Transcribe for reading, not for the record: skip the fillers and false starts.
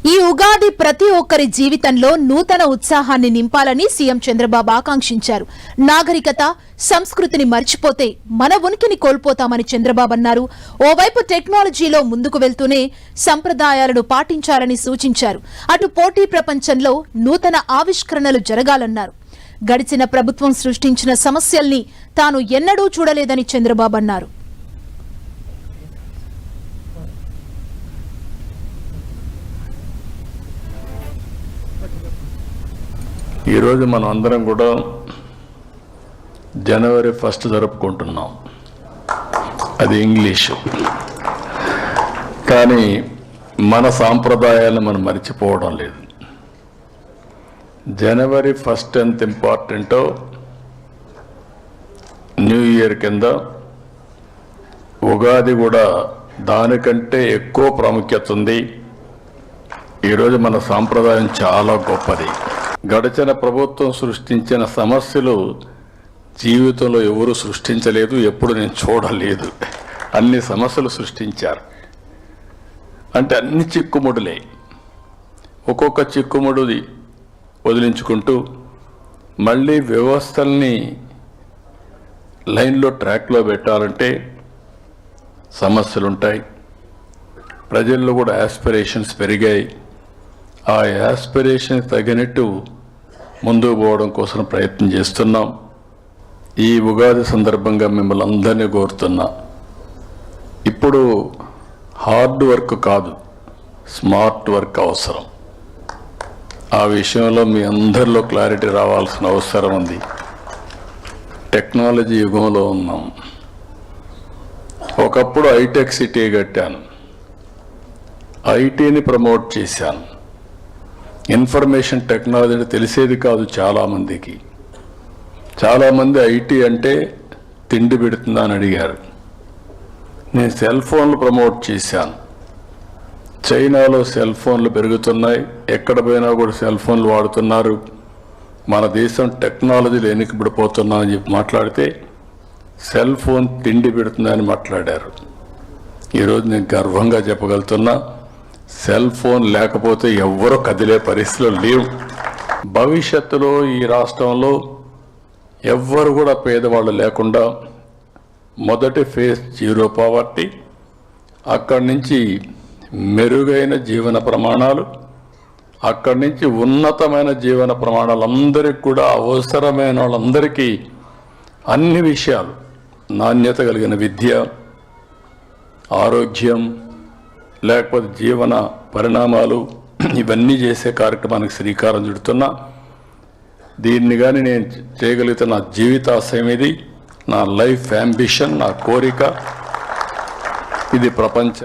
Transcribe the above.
ఈ ఉగాది ప్రతి ఒక్కరి జీవితంలో నూతన ఉత్సాహాన్ని నింపాలని సీఎం చంద్రబాబు ఆకాంక్షించారు. నాగరికత, సంస్కృతిని మర్చిపోతే మన ఉనికిని కోల్పోతామని చంద్రబాబు అన్నారు. ఓవైపు టెక్నాలజీలో ముందుకు వెళ్తూనే సంప్రదాయాలను పాటించాలని సూచించారు. అటు పోటీ ప్రపంచంలో నూతన ఆవిష్కరణలు జరగాలన్నారు. గడిచిన ప్రభుత్వం సృష్టించిన సమస్యల్ని తాను ఎన్నడూ చూడలేదని చంద్రబాబు అన్నారు. ఈరోజు మనం అందరం కూడా జనవరి 1 జరుపుకుంటున్నాం. అది ఇంగ్లీషు. కానీ మన సాంప్రదాయాలను మనం మర్చిపోవడం లేదు. జనవరి 1 ఎంత ఇంపార్టెంటో న్యూ ఇయర్ కింద ఉగాది కూడా దానికంటే ఎక్కువ ప్రాముఖ్యత ఉంది. ఈరోజు మన సాంప్రదాయం చాలా గొప్పది. గడిచిన ప్రభుత్వం సృష్టించిన సమస్యలు జీవితంలో ఎవరు సృష్టించలేదు, ఎప్పుడు నేను చూడలేదు. అన్ని సమస్యలు సృష్టించారు. అంటే అన్ని చిక్కుముడులే. ఒక్కొక్క చిక్కుముడుది వదిలించుకుంటూ మళ్ళీ వ్యవస్థల్ని లైన్లో ట్రాక్లో పెట్టాలంటే సమస్యలుంటాయి. ప్రజల్లో కూడా యాస్పిరేషన్స్ పెరిగాయి. ఆ యాస్పిరేషన్ తగినట్టు ముందుకు పోవడం కోసం ప్రయత్నం చేస్తున్నాం. ఈ ఉగాది సందర్భంగా మిమ్మల్ని అందరినీ కోరుతున్నా, ఇప్పుడు హార్డ్ వర్క్ కాదు, స్మార్ట్ వర్క్ అవసరం. ఆ విషయంలో మీ అందరిలో క్లారిటీ రావాల్సిన అవసరం ఉంది. టెక్నాలజీ యుగంలో ఉన్నాం. ఒకప్పుడు హైటెక్ సిటీ కట్టాను, ఐటీని ప్రమోట్ చేశాను. ఇన్ఫర్మేషన్ టెక్నాలజీ అంటే తెలిసేది కాదు చాలామందికి. చాలామంది ఐటీ అంటే తిండి పెడుతుందా అని అడిగారు. నేను సెల్ ఫోన్లు ప్రమోట్ చేశాను. చైనాలో సెల్ ఫోన్లు పెరుగుతున్నాయి, ఎక్కడ పోయినా కూడా సెల్ ఫోన్లు వాడుతున్నారు. మన దేశం టెక్నాలజీలు వెనక్కిపడిపోతున్నా అని చెప్పి మాట్లాడితే సెల్ ఫోన్ తిండి పెడుతుందని మాట్లాడారు. ఈరోజు నేను గర్వంగా చెప్పగలుగుతున్నా, సెల్ ఫోన్ లేకపోతే ఎవ్వరూ కదిలే పరిస్థితులు లేవు. భవిష్యత్తులో ఈ రాష్ట్రంలో ఎవ్వరు కూడా పేదవాళ్ళు లేకుండా మొదటి ఫేజ్ 0 పావర్టీ, అక్కడి నుంచి మెరుగైన జీవన ప్రమాణాలు, అక్కడి నుంచి ఉన్నతమైన జీవన ప్రమాణాలు, అందరికీ కూడా అవసరమైన వాళ్ళందరికీ అన్ని విషయాలు, నాణ్యత కలిగిన విద్య, ఆరోగ్యం, లేకపోతే జీవన పరిణామాలు, ఇవన్నీ చేసే కార్యక్రమానికి శ్రీకారం చుడుతున్నా. దీన్ని కానీ నేను చేయగలిగితే నా జీవితాశయం ఇది, నా లైఫ్ అంబిషన్, నా కోరిక. ఇది ప్రపంచ